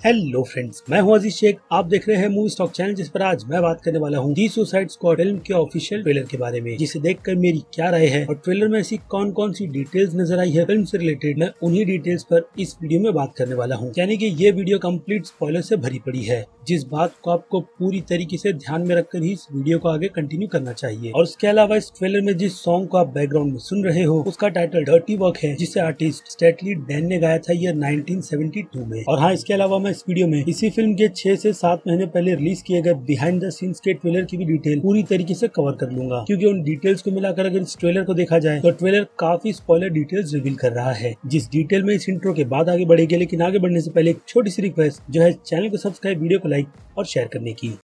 Hello friends, मैं हूं अजीज शेख। आप देख रहे हैं मूवी स्टॉक चैनल, जिस पर आज मैं बात करने वाला हूं दी सुसाइड स्क्वाड फिल्म के ऑफिशियल ट्रेलर के बारे में, जिसे देखकर मेरी क्या राय है और ट्रेलर में ऐसी कौन कौन सी डिटेल्स नजर आई है फिल्म से रिलेटेड। मैं उन्हीं डिटेल्स पर इस वीडियो में बात करने वाला हूं। यानी कि ये वीडियो कंप्लीट स्पॉइलर से भरी पड़ी है, जिस बात को आपको पूरी तरीके से ध्यान में रखकर ही इस वीडियो को आगे कंटिन्यू करना चाहिए। और उसके अलावा इस ट्रेलर में जिस सॉन्ग को आप बैकग्राउंड में सुन रहे हो, उसका टाइटल डर्टी वर्क है, जिसे आर्टिस्ट स्टेटली डैन ने गाया था ईयर 1972 में। और हाँ, इसके अलावा मैं इस वीडियो में इसी फिल्म के 6 से 7 महीने पहले रिलीज किए गए बिहाइंड द सीन्स के ट्रेलर की भी डिटेल पूरी तरीके से कवर कर लूंगा, क्योंकि उन डिटेल्स को मिलाकर अगर इस ट्रेलर को देखा जाए तो ट्रेलर काफी स्पॉइलर डिटेल्स रिवील कर रहा है, जिस डिटेल में इस इंट्रो के बाद आगे बढ़ेगी। लेकिन आगे बढ़ने से पहले एक छोटी सी रिक्वेस्ट, जो है चैनल को सब्सक्राइब, वीडियो को लाइक और शेयर करने की।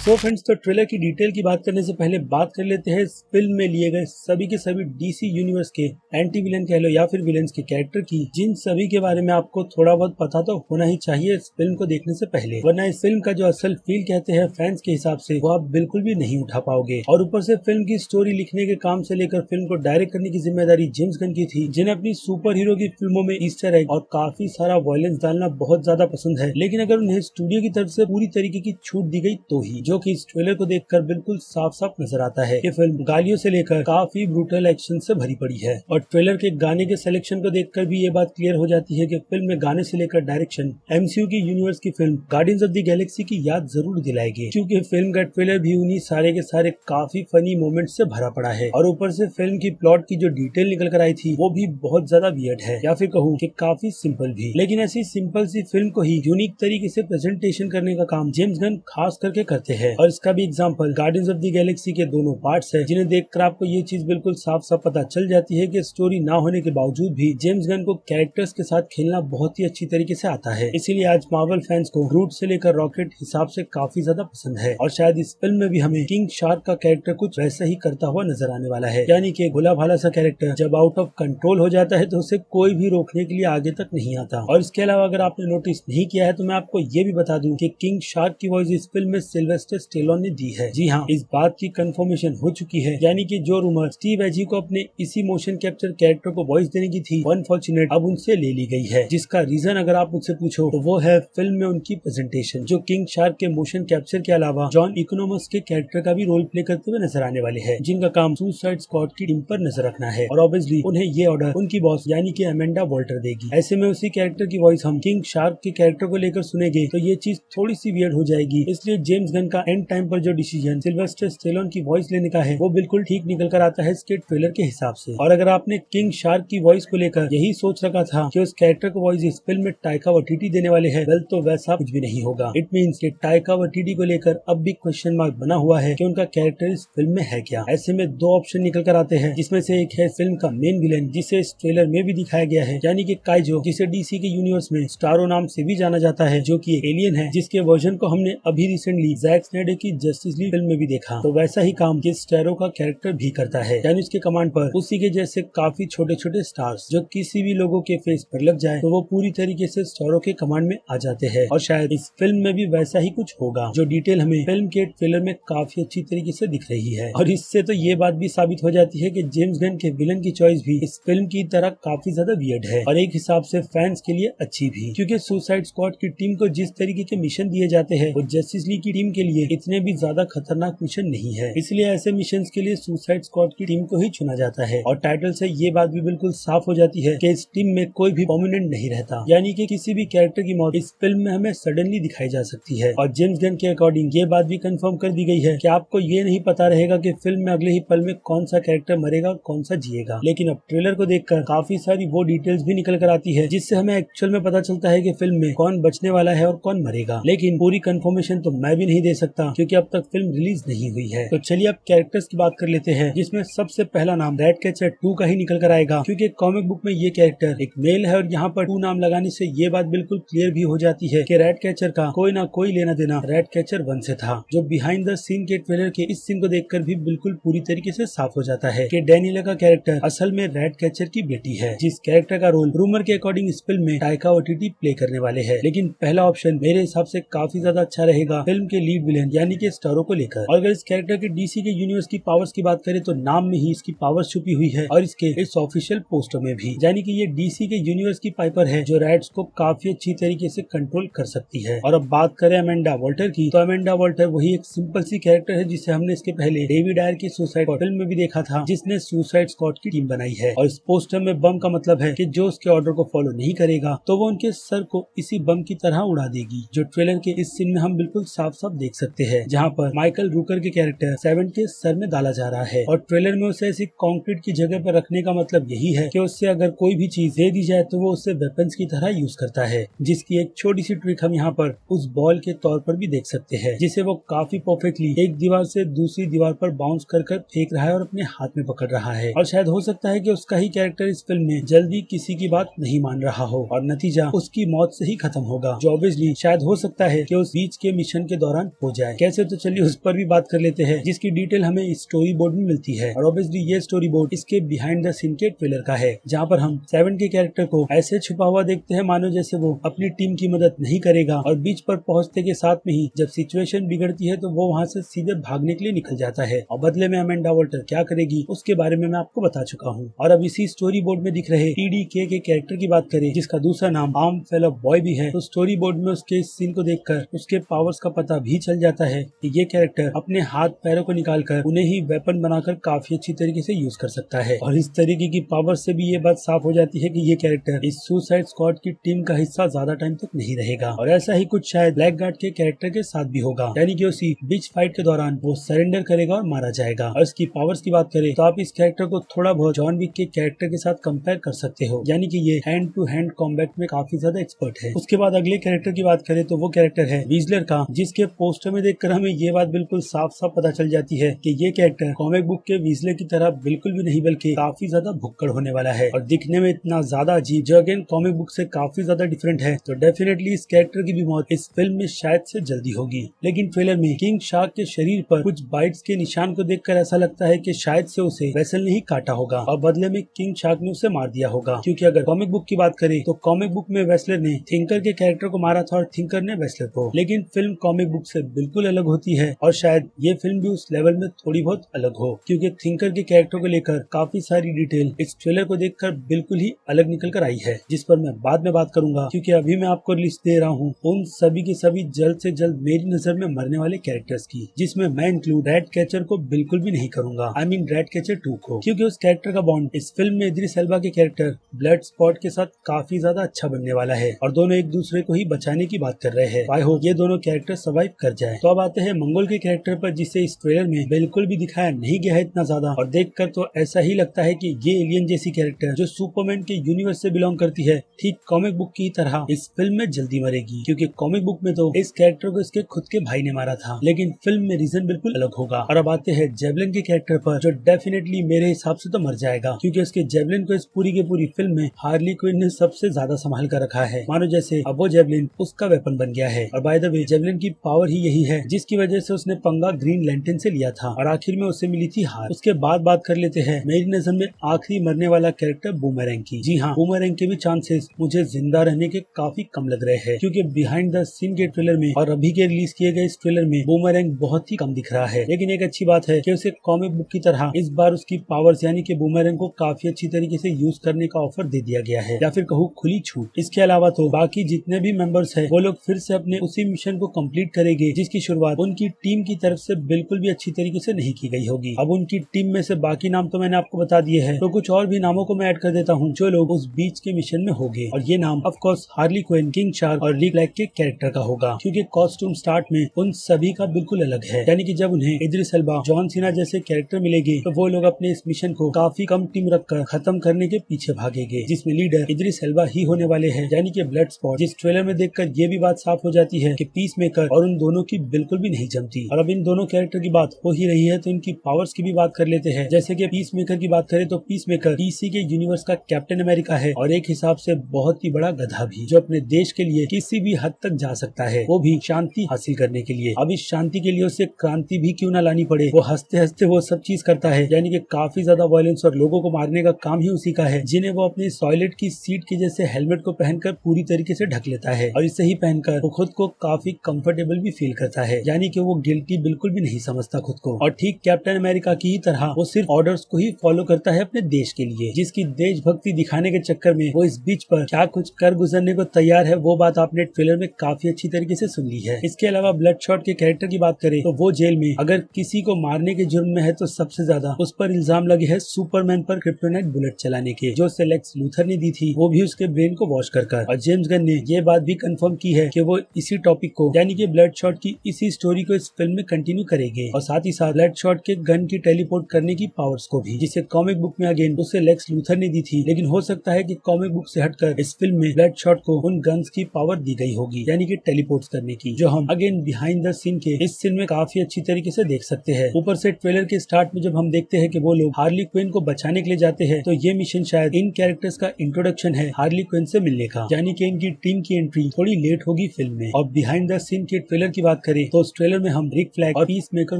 तो फ्रेंड्स, तो ट्रेलर की डिटेल की बात करने से पहले बात कर लेते हैं इस फिल्म में लिए गए सभी के सभी डीसी यूनिवर्स के एंटी विलन कह लो या फिर विलेंस के कैरेक्टर की, जिन सभी के बारे में आपको थोड़ा बहुत पता तो होना ही चाहिए इस फिल्म को देखने से पहले, वरना इस फिल्म का जो असल फील कहते हैं फैंस के हिसाब से, वो आप बिल्कुल भी नहीं उठा पाओगे। और ऊपर से फिल्म की स्टोरी लिखने के काम से लेकर फिल्म को डायरेक्ट करने की जिम्मेदारी जेम्स गन की थी, जिन्हें अपनी सुपर हीरो की फिल्मों में ईस्टर एग और काफी सारा वायलेंस डालना बहुत ज्यादा पसंद है। लेकिन अगर उन्हें स्टूडियो की तरफ से पूरी तरीके की छूट दी गई तो ही, जो कि इस ट्रेलर को देखकर बिल्कुल साफ साफ नजर आता है कि फिल्म गालियों से लेकर काफी ब्रूटल एक्शन से भरी पड़ी है। और ट्रेलर के गाने के सिलेक्शन को देखकर भी ये बात क्लियर हो जाती है कि फिल्म में गाने से लेकर डायरेक्शन एमसीयू की यूनिवर्स की film guardians of the Galaxy की याद जरूर दिलाएगी, क्योंकि फिल्म का ट्रेलर भी उन्हीं सारे के सारे काफी फनी मोमेंट से भरा पड़ा है। और ऊपर से फिल्म की प्लॉट की जो डिटेल निकल कर आई थी, वो भी बहुत ज्यादा वियर्ड है, या फिर कहूँ कि काफी सिंपल भी। लेकिन ऐसी सिंपल सी फिल्म को ही यूनिक तरीके से प्रेजेंटेशन करने का काम जेम्स गन खास करके करते हैं। और इसका भी example guardians of the Galaxy के दोनों पार्ट्स है, जिन्हें देखकर आपको ये चीज बिल्कुल साफ साफ पता चल जाती है कि स्टोरी ना होने के बावजूद भी जेम्स गन को कैरेक्टर्स के साथ खेलना बहुत ही अच्छी तरीके से आता है। इसीलिए आज मार्वल फैंस को ग्रूट से लेकर रॉकेट हिसाब से काफी ज्यादा पसंद है। और शायद इस फिल्म में भी हमें किंग शार्क का कैरेक्टर कुछ वैसा ही करता हुआ नजर आने वाला है, यानी कि भोला भाला सा कैरेक्टर जब आउट ऑफ कंट्रोल हो जाता है तो उसे कोई भी रोकने के लिए आगे तक नहीं आता। और इसके अलावा अगर आपने नोटिस नहीं किया है तो मैं आपको ये भी बता दूं कि किंग शार्क की वॉइस इस फिल्म में सिल्वेस्टर स्टेलोन ने दी है। जी हाँ, इस बात की कंफर्मेशन हो चुकी है, यानी कि जो रूमर स्टीव एजी को अपने इसी मोशन कैप्चर कैरेक्टर को वॉइस देने की थी, अनफॉर्चुनेट अब उनसे ले ली गई है। जिसका रीजन अगर आप मुझसे पूछो तो वो है फिल्म में उनकी प्रेजेंटेशन, जो किंग शार्क के मोशन कैप्चर के अलावा जॉन इकोनॉमस के कैरेक्टर का भी रोल प्ले करते हुए नजर आने वाले हैं, जिनका काम सुसाइड स्क्वाड की टीम पर नजर रखना है। और ऑब्वियसली उन्हें ये ऑर्डर उनकी बॉस यानी कि अमेंडा वॉल्टर देगी। ऐसे में उसी कैरेक्टर की वॉइस हम किंग शार्क के कैरेक्टर को लेकर सुनेंगे तो ये चीज थोड़ी सी वियर्ड हो जाएगी। इसलिए जेम्स गन का एंड टाइम पर जो डिसीजन सिल्वेस्टर स्टेलोन की वॉइस लेने का है, वो बिल्कुल ठीक निकल कर आता है इसके ट्रेलर के हिसाब से। और अगर आपने किंग शार्क की वॉइस को लेकर यही सोच रखा था कि उस कैरेक्टर को वॉइस इस फिल्म में टाइका वाइटिटी देने वाले हैं, वेल तो वैसा कुछ भी नहीं होगा। इट मींस कि टाइका वाइटिटी को लेकर अब भी क्वेश्चन मार्क बना हुआ है कि उनका कैरेक्टर इस फिल्म में है क्या। ऐसे में दो ऑप्शन निकल कर आते हैं, जिसमें से एक है फिल्म का मेन विलेन, जिसे इस ट्रेलर में भी दिखाया गया है, यानी कि काइजो, जिसे डीसी के यूनिवर्स में स्टारो नाम से भी जाना जाता है, जो कि एक एलियन है, जिसके वर्जन को हमने अभी रिसेंटली जैक स्नाइडर की जस्टिस लीग फिल्म में भी देखा। तो वैसा ही काम ये स्टारो का कैरेक्टर भी करता है, यानी उसके कमांड पर उसी के जैसे काफी छोटे छोटे स्टार्स, जो किसी भी लोगों के फेस पर लग जाए तो वो पूरी तरीके से स्टारो के कमांड में आ जाते हैं। और शायद इस फिल्म में भी वैसा ही कुछ होगा, जो डिटेल हमें फिल्म के ट्रेलर में काफी अच्छी तरीके से दिख रही है। और इससे तो ये बात भी साबित हो जाती है कि जेम्स गन के विलन की चॉइस भी इस फिल्म की तरह काफी ज्यादा वियर्ड है, और एक हिसाब से फैंस के लिए अच्छी भी, क्योंकि सुसाइड स्क्वाड की टीम को जिस तरीके के मिशन दिए जाते हैं, वो जस्टिस लीग की टीम के लिए इतने भी ज्यादा खतरनाक मिशन नहीं है। इसलिए ऐसे मिशन के लिए सुसाइड स्क्वाड की टीम को ही चुना जाता है। और टाइटल से ये बात भी बिल्कुल साफ हो जाती है कि इस टीम में कोई भी परमानेंट नहीं रहता, यानी कि किसी भी कैरेक्टर की मौत इस फिल्म में हमें सडनली दिखाई जा सकती है। और जेम्स गन के अकॉर्डिंग ये बात भी कंफर्म कर दी गई है कि आपको ये नहीं पता रहेगा कि फिल्म में अगले ही पल में कौन सा कैरेक्टर मरेगा और कौन सा जिएगा। लेकिन अब ट्रेलर को देखकर काफी सारी वो डिटेल्स भी निकल कर आती है, जिससे हमें एक्चुअल में पता चलता है कि फिल्म में कौन बचने वाला है और कौन मरेगा। लेकिन पूरी कंफर्मेशन तो मैं भी नहीं दे सकता, क्योंकि अब तक फिल्म रिलीज नहीं हुई है। तो चलिए अब कैरेक्टर्स की बात कर लेते हैं, जिसमें सबसे पहला नाम रैटकैचर 2 का ही निकल कर आएगा, क्योंकि कॉमिक बुक में ये कैरेक्टर एक मेल है। और यहाँ पर 2 नाम लगाने से ये बात बिल्कुल क्लियर भी हो जाती है कि रैटकैचर का कोई ना कोई लेना देना रैटकैचर 1 से था, जो बिहाइंड द सीन के ट्रेलर के इस सीन को देखकर भी बिल्कुल पूरी तरीके से साफ हो जाता है कि डैनियला का कैरेक्टर असल में रैटकैचर की बेटी है, जिस कैरेक्टर का रोल रूमर के अकॉर्डिंग इस फिल्म में टाइका वाइटिटी प्ले करने वाले हैं। लेकिन पहला ऑप्शन मेरे हिसाब से काफी ज्यादा अच्छा रहेगा फिल्म के लीड विलेन यानी कि स्टारो को लेकर। और अगर इस कैरेक्टर के डीसी के यूनिवर्स की पावर्स की बात करें तो नाम में ही इसकी पावर्स छुपी हुई है और इसके इस ऑफिशियल पोस्टर में भी, यानी कि ये डीसी के यूनिवर्स की पाइपर है जो रैट्स को काफी अच्छी तरीके से कंट्रोल कर सकती है। और अब बात करें अमेंडा वॉल्टर की, तो अमेंडा वॉल्टर वही एक सिंपल सी कैरेक्टर है जिसे हमने इसके पहले डेविड आयर की सुसाइड स्क्वाड फिल्म में भी देखा था, जिसने सुसाइड स्क्वाड की टीम बनाई है। और इस पोस्टर में बम का मतलब है कि जो उसके ऑर्डर को फॉलो नहीं करेगा तो वो उनके सर को इसी बम की तरह उड़ा देगी, जो ट्रेलर के इस सीन में हम बिल्कुल साफ साफ देख सकते हैं, जहाँ पर माइकल रूकर के कैरेक्टर सेवन के सर में डाला जा रहा है। और ट्रेलर में उसे ऐसी कंक्रीट की जगह पर रखने का मतलब यही है कि उससे अगर कोई भी चीज दे दी जाए तो वो उससे वेपन्स की तरह यूज करता है, जिसकी एक छोटी सी ट्रिक हम यहाँ पर उस बॉल के तौर पर भी देख सकते हैं, जिसे वो काफी परफेक्टली एक दीवार से दूसरी दीवार पर बाउंस कर फेंक रहा है और अपने हाथ में पकड़ रहा है। और शायद हो सकता है कि उसका ही कैरेक्टर इस फिल्म में जल्दी किसी की बात नहीं मान रहा हो और नतीजा उसकी मौत से ही खत्म होगा, जो ऑब्वियसली शायद हो सकता है कि उस बीच के मिशन के दौरान हो जाए। कैसे, तो चलिए उस पर भी बात कर लेते हैं, जिसकी डिटेल हमें स्टोरी बोर्ड में मिलती है। और ऑब्वियसली ये स्टोरी बोर्ड इसके बिहाइंड द सीन के ट्रेलर का है, जहाँ पर हम सेवन के कैरेक्टर को ऐसे छुपा हुआ देखते हैं मानो जैसे वो अपनी टीम की मदद नहीं करेगा, और बीच पर पहुंचते के साथ में ही जब सिचुएशन बिगड़ती है तो वो वहाँ से सीधे भागने के लिए निकल जाता है। और बदले में अमेंडा वॉल्टर क्या करेगी उसके बारे में मैं आपको बता चुका हूँ। और अब इसी स्टोरी बोर्ड में दिख रहे TDK के कैरेक्टर की बात करें, जिसका दूसरा नाम आर्म फेलो बॉय भी है, तो स्टोरी बोर्ड में उसके इस सीन को देखकर उसके पावर्स का पता भी चल जाता है कि ये कैरेक्टर अपने हाथ पैरों को निकालकर उन्हें ही वेपन बनाकर काफी अच्छी तरीके से यूज कर सकता है। और इस तरीके की पावर से भी ये बात साफ हो जाती है कि ये कैरेक्टर इस सुसाइड स्क्वाड की टीम का हिस्सा ज्यादा टाइम तक नहीं रहेगा। और ऐसा ही कुछ शायद ब्लैक गार्ड के कैरेक्टर के साथ भी होगा, यानी कि उसी बीच फाइट के दौरान वो सरेंडर करेगा और मारा जाएगा। और इसकी पावर्स की बात करें तो आप इस कैरेक्टर को थोड़ा बहुत जॉन विक के कैरेक्टर के साथ कंपेयर कर सकते हो, यानी कि ये हैंड टू हैंड कॉम्बैट में काफी ज्यादा एक्सपर्ट है। उसके बाद अगले कैरेक्टर की बात करें तो वो कैरेक्टर है वीजलर का, जिसके पोस्टर में देखकर हमें ये बात बिल्कुल साफ साफ पता चल जाती है कि ये कैरेक्टर कॉमिक बुक के वीजलर की तरह बिल्कुल भी नहीं बल्कि काफी ज्यादा भुक्कड़ होने वाला है और दिखने में इतना ज्यादा अजीब, जो अगेन कॉमिक बुक से काफी ज्यादा डिफरेंट है। तो डेफिनेटली इस कैरेक्टर की भी मौत इस फिल्म में शायद से जल्दी होगी। लेकिन ट्रेलर में किंग शार्क के शरीर पर कुछ बाइट्स के निशान को देखकर ऐसा लगता है कि शायद से उसे वेसल ने ही काटा होगा और बदले में किंग शार्क ने उसे मार दिया होगा, क्योंकि अगर कॉमिक बुक की बात करें तो कॉमिक बुक में वेसलर ने थिंकर के कैरेक्टर को मारा था और थिंकर ने वेसलर को। लेकिन फिल्म कॉमिक बुक से बिल्कुल अलग होती है और शायद ये फिल्म भी उस लेवल में थोड़ी बहुत अलग हो, क्योंकि थिंकर के कैरेक्टर को लेकर काफी सारी डिटेल इस ट्रेलर को देखकर बिल्कुल ही अलग निकल कर आई है, जिस पर मैं बाद में बात करूंगा, क्योंकि अभी मैं आपको लिस्ट दे रहा हूँ उन सभी के सभी जल्द से जल्द मेरी नजर में मरने वाले कैरेक्टर्स की, जिसमें मैं इंक्लूड रैट कैचर को बिल्कुल भी नहीं करूंगा, आई मीन रैट कैचर 2 को, क्योंकि उस कैरेक्टर का बॉन्ड इस फिल्म में इद्रिस एल्बा के कैरेक्टर ब्लड स्पॉट के साथ काफी ज्यादा अच्छा बनने वाला है और दोनों एक दूसरे को ही बचाने की बात कर रहे हैं। आई होप ये दोनों कैरेक्टर सर्वाइव कर जाए। तो अब आते हैं मंगोल के कैरेक्टर पर, जिसे इस ट्रेलर में बिल्कुल भी दिखाया नहीं गया है इतना ज्यादा, और देखकर तो ऐसा ही लगता है कि ये एलियन जैसी कैरेक्टर जो सुपरमैन के यूनिवर्स से बिलोंग करती है, ठीक कॉमिक बुक की तरह इस फिल्म में जल्दी मरेगी, क्योंकि कॉमिक बुक में तो इस कैरेक्टर को इसके खुद के भाई ने मारा था, लेकिन फिल्म में रीजन बिल्कुल अलग होगा। और अब आते हैं जेवलिन के कैरेक्टर पर, जो डेफिनेटली मेरे हिसाब से तो मर जाएगा, क्योंकि उसके जेवलिन को इस पूरी की पूरी फिल्म में हार्ली क्विन ने सबसे ज्यादा संभाल कर रखा है, मानो जैसे अब वो जेवलिन उसका वेपन बन गया है। और बाय द वे जेवलिन की पावर ही यही है जिसकी वजह से उसने पंगा ग्रीन लैंटर्न से लिया था और आखिर में उसे मिली थी हार। उसके बाद बात कर लेते हैं मेरी नजर में आखिरी मरने वाला कैरेक्टर बूमरैंग की। जी हाँ, बूमरैंग के भी चांसेस मुझे जिंदा रहने के काफी कम लग रहे हैं, क्योंकि बिहाइंड द सीन के ट्रेलर में और अभी के रिलीज किए गए इस ट्रेलर में बूमरैंग बहुत ही कम दिख रहा है। लेकिन एक अच्छी बात है कि उसे कॉमिक बुक की तरह इस बार उसकी पावर्स यानी कि बूमरैंग को काफी अच्छी तरीके से यूज करने का ऑफर दे दिया गया है, या फिर कहूँ खुली छूट। इसके अलावा तो बाकी जितने भी मेंबर्स हैं वो लोग फिर से अपने उसी मिशन को कंप्लीट करेंगे जिसकी शुरुआत उनकी टीम की तरफ से बिल्कुल भी अच्छी तरीके से नहीं की गई होगी। अब उनकी टीम में से बाकी नाम तो मैंने आपको बता दिए हैं, तो कुछ और भी नामों को मैं ऐड कर देता हूँ जो लोग उस बीच के मिशन में होंगे। और ये नाम of course Harley Quinn, King Shark और ली ब्लैक के कैरेक्टर का होगा, क्योंकि कॉस्ट्यूम स्टार्ट में उन सभी का बिल्कुल अलग है, यानी कि जब उन्हें इद्रिस एल्बा, जॉन सीना जैसे कैरेक्टर मिलेंगे तो वो लोग अपने इस मिशन को काफी कम टीम रखकर खत्म करने के पीछे भागेंगे, जिसमें लीडर इद्रिस एल्बा ही होने वाले हैं, यानी कि ब्लड स्पॉट। जिस ट्रेलर में देखकर ये भी बात साफ हो जाती है कि पीस मेकर और उन दोनों की बिल्कुल भी नहीं जमती। और अब इन दोनों कैरेक्टर की बात हो ही रही है तो इनकी पावर्स की भी बात कर लेते हैं। जैसे कि पीस मेकर की बात करें तो पीस मेकर डीसी के यूनिवर्स का कैप्टन अमेरिका है और एक हिसाब से बहुत ही बड़ा गधा भी, जो अपने देश के लिए किसी भी हद तक जा सकता है, वो भी शांति हासिल करने के लिए। अब इस शांति के लिए उसे क्रांति भी क्यों ना लानी पड़े, वो हंसते हंसते वो सब चीज करता है, यानी कि काफी ज्यादा वायलेंस और लोगों को मारने का काम ही उसी का है, जिन्हें वो अपनी टॉयलेट की सीट के जैसे हेलमेट को पहनकर पूरी तरीके से ढक लेता है और इसे ही पहनकर वो खुद को काफी कंफर्टेबल भी फील कर करता है, यानी कि वो गिल्टी बिल्कुल भी नहीं समझता खुद को। और ठीक कैप्टन अमेरिका की ही तरह वो सिर्फ ऑर्डर्स को ही फॉलो करता है अपने देश के लिए, जिसकी देशभक्ति दिखाने के चक्कर में वो इस बीच पर क्या कुछ कर गुजरने को तैयार है, वो बात आपने ट्रेलर में काफी अच्छी तरीके से सुन ली है। इसके अलावा ब्लडशॉट के कैरेक्टर की बात करें तो वो जेल में अगर किसी को मारने के जुर्म में है तो सबसे ज्यादा उस पर इल्जाम लगे है सुपरमैन पर क्रिप्टोनाइट बुलेट चलाने के, जो उसे लेक्स लूथर ने दी थी, वो भी उसके ब्रेन को वॉश कर। और जेम्स गन ने ये बात भी कंफर्म की है कि वो इसी टॉपिक को यानी कि ब्लडशॉट की इसी स्टोरी को इस फिल्म में कंटिन्यू करेंगे, और साथ ही साथ ब्लडशॉट के गन की टेलीपोर्ट करने की पावर्स को भी, जिसे कॉमिक बुक में अगेन उसे लेक्स लूथर ने दी थी, लेकिन हो सकता है कि कॉमिक बुक से हटकर इस फिल्म में ब्लडशॉट को उन गन्स की पावर दी गई होगी, यानी कि टेलीपोर्ट करने की, जो हम अगेन बिहाइंड द सीन के इस सीन में काफी अच्छी तरीके से देख सकते हैं। ऊपर से ट्रेलर के स्टार्ट में जब हम देखते हैं कि वो लोग हार्ली क्विन को बचाने के लिए जाते हैं, तो ये मिशन शायद इन कैरेक्टर्स का इंट्रोडक्शन है हार्ली क्विन से मिलने का, यानी कि इनकी टीम की एंट्री थोड़ी लेट होगी फिल्म में। और बिहाइंड द सीन के ट्रेलर की बात करें तो उस ट्रेलर में हम रिक फ्लैग और पीस मेकर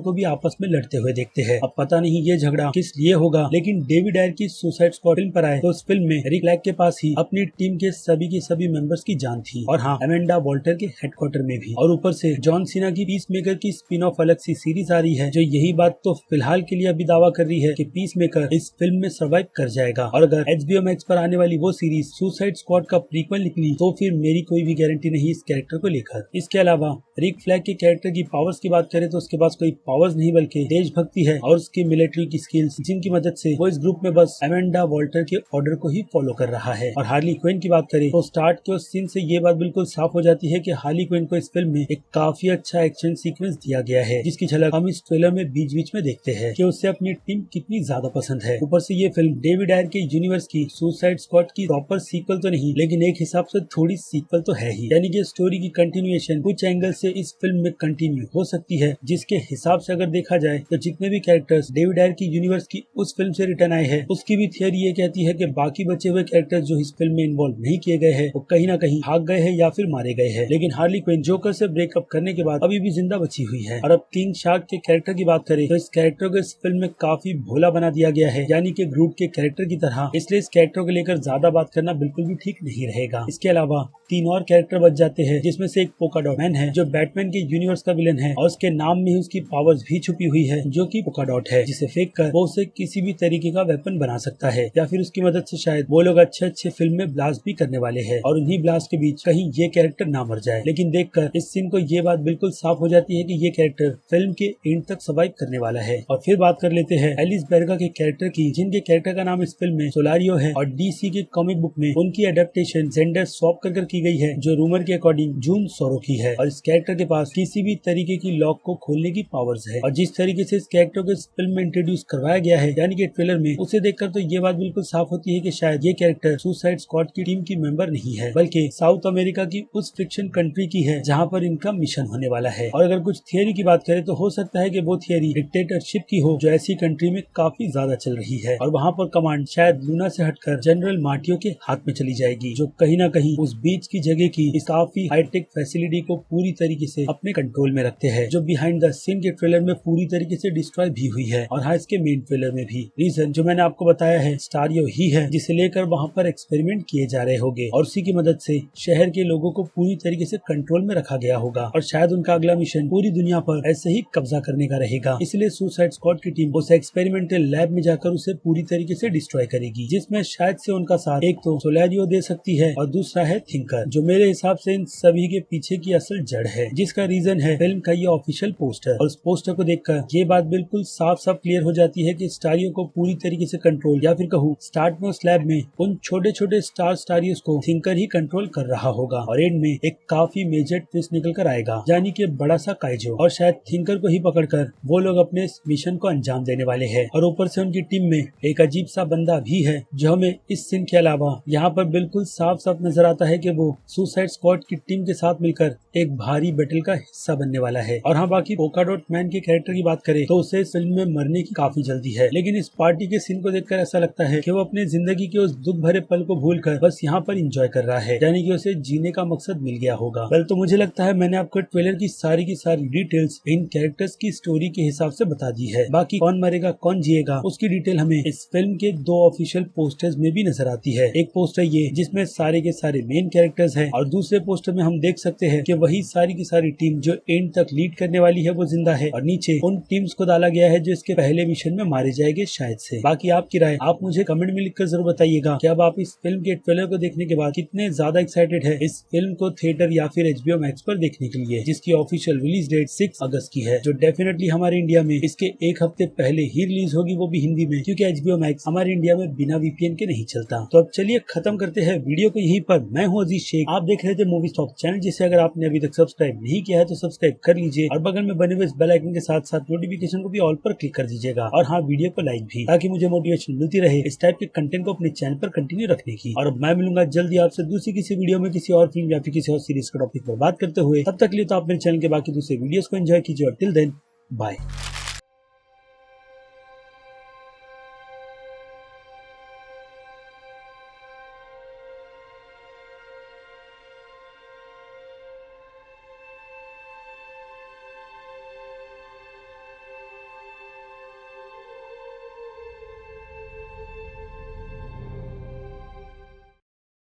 को भी आपस में लड़ते हुए देखते हैं। अब पता नहीं ये झगड़ा किस लिए होगा, लेकिन डेविड आयर की सुसाइड स्क्वाड फिल्म पर आए तो उस फिल्म में रिक फ्लैग के पास ही अपनी टीम के सभी मेंबर्स की जान थी, और हाँ, अमेंडा वॉल्टर के हेडक्वार्टर में भी। और ऊपर से जॉन सीना की पीस मेकर की स्पिन ऑफ अलग सी सीरीज आ रही है, जो यही बात तो फिलहाल के लिए अभी दावा कर रही है कि पीस मेकर इस फिल्म में सर्वाइव कर जाएगा। और अगर HBO मैक्स पर आने वाली वो सीरीज सुसाइड स्क्वाड का प्रीक्वल निकली तो फिर मेरी कोई भी गारंटी नहीं इस कैरेक्टर को लेकर। इसके अलावा रिक फ्लैग के कैरेक्टर की पावर्स की बात करें तो उसके पास कोई पावर्स नहीं बल्कि देशभक्ति है और उसकी मिलिट्री की स्किल्स, जिनकी मदद से वो इस ग्रुप में बस अमेंडा वॉल्टर के ऑर्डर को ही फॉलो कर रहा है। और हार्ली क्विन की बात करें तो स्टार्ट के उस सीन से ये बात बिल्कुल साफ हो जाती है कि हार्ली क्विन को इस फिल्म में एक काफी अच्छा एक्शन सीक्वेंस दिया गया है, जिसकी झलक हम इस ट्रेलर में बीच बीच में देखते हैं कि उसे अपनी टीम कितनी ज्यादा पसंद है। ऊपर से ये फिल्म डेविड आयर के यूनिवर्स की सुसाइड स्क्वाड की प्रॉपर सीक्वल तो नहीं, लेकिन एक हिसाब से थोड़ी सीक्वल तो है ही, यानी कि स्टोरी की कंटिन्यूएशन कुछ एंगल से इस फिल्म में कंटिन्यू हो सकती है, जिसके हिसाब से अगर देखा जाए तो जितने भी कैरेक्टर्स डेविड आयर की यूनिवर्स की उस फिल्म से रिटर्न आए हैं, उसकी भी थियरी ये कहती है कि बाकी बचे हुए कैरेक्टर्स जो इस फिल्म में इन्वॉल्व नहीं किए गए हैं, वो कहीं ना कहीं भाग गए हैं या फिर मारे गए हैं। लेकिन हार्ली क्विन जोकर से ब्रेकअप करने के बाद अभी भी जिंदा बची हुई है। और अब किंग शार्क के कैरेक्टर की बात करें तो इस कैरेक्टर को इस फिल्म में काफी भोला बना दिया गया है, यानी कि ग्रूट के कैरेक्टर की तरह, इसलिए इस कैरेक्टर को लेकर ज्यादा बात करना बिल्कुल भी ठीक नहीं रहेगा। इसके अलावा 3 और कैरेक्टर बच जाते हैं, जिसमें से एक पोका डॉट मैन है, जो बैटमैन के यूनिवर्स का विलन है, और उसके नाम में ही उसकी पावर्स भी छुपी हुई है, जो कि पोका डॉट है, जिसे फेंक कर वो उसे किसी भी तरीके का वेपन बना सकता है, या फिर उसकी मदद से शायद वो लोग अच्छे फिल्म में ब्लास्ट भी करने वाले हैं, और उन्हीं ब्लास्ट के बीच कहीं ये कैरेक्टर ना मर जाए। लेकिन देखकर इस सीन को ये बात बिल्कुल साफ हो जाती है कि ये कैरेक्टर फिल्म के एंड तक सर्वाइव करने वाला है। और फिर बात कर लेते हैं एलिस बेरगा के कैरेक्टर की, जिनके कैरेक्टर का नाम इस फिल्म में सोलारियो है, और डीसी के कॉमिक बुक में उनकी एडेप्टेशन जेंडर स्वैप कर की गई है, जो रूमर के अकॉर्डिंग जून सोरो की है। और इस कैरेक्टर के पास किसी भी तरीके की लॉक को खोलने की पावर्स है, और जिस तरीके से इस कैरेक्टर को इस फिल्म में इंट्रोड्यूस करवाया गया है, यानी कि ट्रेलर में, उसे देखकर तो ये बात बिल्कुल साफ होती है कि शायद ये कैरेक्टर सुसाइड स्क्वाड की टीम की मेंबर नहीं है, बल्कि साउथ अमेरिका की उस फिक्शन कंट्री की है जहाँ पर इनका मिशन होने वाला है। और अगर कुछ थियरी की बात करें तो हो सकता है कि वो थियरी डिक्टेटरशिप की हो, जो ऐसी कंट्री में काफी ज्यादा चल रही है, और वहाँ पर कमांड शायद लूना से हटकर जनरल मार्टियो के हाथ में चली जाएगी, जो कहीं ना कहीं उस बीच की जगह की इस काफी हाईटेक फैसिलिटी को पूरी तरीके से अपने कंट्रोल में रखते हैं, जो बिहाइंड द सीन के ट्रेलर में पूरी तरीके से डिस्ट्रॉय भी हुई है। और हाँ, इसके मेन ट्रेलर में भी रीजन जो मैंने आपको बताया है, स्टारियो ही है, जिसे लेकर वहाँ पर एक्सपेरिमेंट किए जा रहे होंगे, और उसी की मदद से शहर के लोगों को पूरी तरीके से कंट्रोल में रखा गया होगा, और शायद उनका अगला मिशन पूरी दुनिया पर ऐसे ही कब्जा करने का रहेगा। इसलिए सुसाइड स्क्वाड की टीम उस एक्सपेरिमेंटल लैब में जाकर उसे पूरी तरीके से डिस्ट्रॉय करेगी, जिसमें शायद से उनका साथ एक तो सोलारियो दे सकती है, और दूसरा है थिंकर, जो मेरे हिसाब से इन सभी के पीछे की असल जड़ है, जिसका रीजन है फिल्म का ये ऑफिशियल पोस्टर। और उस पोस्टर को देखकर ये बात बिल्कुल साफ साफ क्लियर हो जाती है कि स्टारियो को पूरी तरीके से कंट्रोल, या फिर कहूँ स्टार्ट में उस लैब में उन छोटे छोटे स्टारियोस को थिंकर ही कंट्रोल कर रहा होगा, और एंड में एक काफी मेजर ट्विस्ट निकल कर आएगा, यानी कि बड़ा सा काइजो, और शायद थिंकर को ही पकड़कर वो लोग अपने मिशन को अंजाम देने वाले हैं। और ऊपर से उनकी टीम में एक अजीब सा बंदा भी है, जो हमें इस सीन के अलावा यहाँ पर बिल्कुल साफ साफ नजर आता है कि वो सुसाइड स्क्वाड की टीम के साथ मिलकर एक भारी बैटल का हिस्सा बनने वाला है। और हाँ, बाकी पोका डॉट मैन के कैरेक्टर की बात करें तो उसे फिल्म में मरने की काफी जल्दी है, लेकिन इस पार्टी के सीन को देखकर ऐसा लगता है कि वो अपने जिंदगी के उस दुख भरे पल को भूलकर बस यहाँ पर एंजॉय कर रहा है, यानी कि उसे जीने का मकसद मिल गया होगा। वेल, तो मुझे लगता है मैंने आपको ट्रेलर की सारी डिटेल्स इन कैरेक्टर्स की स्टोरी के हिसाब से बता दी है। बाकी कौन मरेगा कौन जिएगा उसकी डिटेल हमें इस फिल्म के 2 ऑफिशियल पोस्टर्स में भी नजर आती है। एक पोस्टर ये जिसमें सारे के सारे मेन कैरेक्टर्स हैं, और दूसरे पोस्टर में हम देख सकते हैं कि वही सारी की सारी टीम टीम जो एंड तक लीड करने वाली है वो जिंदा है और नीचे उन टीम्स को डाला गया है जो इसके पहले मिशन में मारे जाएंगे शायद से। बाकी आपकी राय आप मुझे कमेंट में लिखकर जरूर बताइएगा कि अब आप इस फिल्म के ट्रेलर को देखने के बाद कितने ज्यादा एक्साइटेड है इस फिल्म को थिएटर या फिर HBO Max पर देखने के लिए, जिसकी ऑफिशियल रिलीज डेट 6 अगस्त की है, जो डेफिनेटली हमारे इंडिया में इसके एक हफ्ते पहले ही रिलीज होगी, वो भी हिंदी में, क्योंकि HBO Max हमारे इंडिया में बिना VPN के नहीं चलता। तो अब चलिए खत्म करते हैं वीडियो को यहीं पर। मैं हूँ अजीज शेख, आप देख रहे थे मूवी टॉक चैनल, जिसे अगर आपने अभी तक सब्सक्राइब नहीं किया है तो सब्सक्राइब कर लीजिए और बगल में बने हुए बेल आइकन के साथ साथ नोटिफिकेशन को भी ऑल पर क्लिक कर दीजिएगा और हाँ, वीडियो को लाइक भी, ताकि मुझे मोटिवेशन मिलती रहे इस टाइप के कंटेंट को अपने चैनल पर कंटिन्यू रखने की। और अब मैं मिलूंगा जल्दी आपसे दूसरी किसी वीडियो में किसी और फिल्म या फिर किसी और सीरीज के टॉपिक पर बात करते हुए। तब तक के लिए तो आप मेरे चैनल के बाकी दूसरे वीडियोस को एंजॉय कीजिए और टिल देन बाय।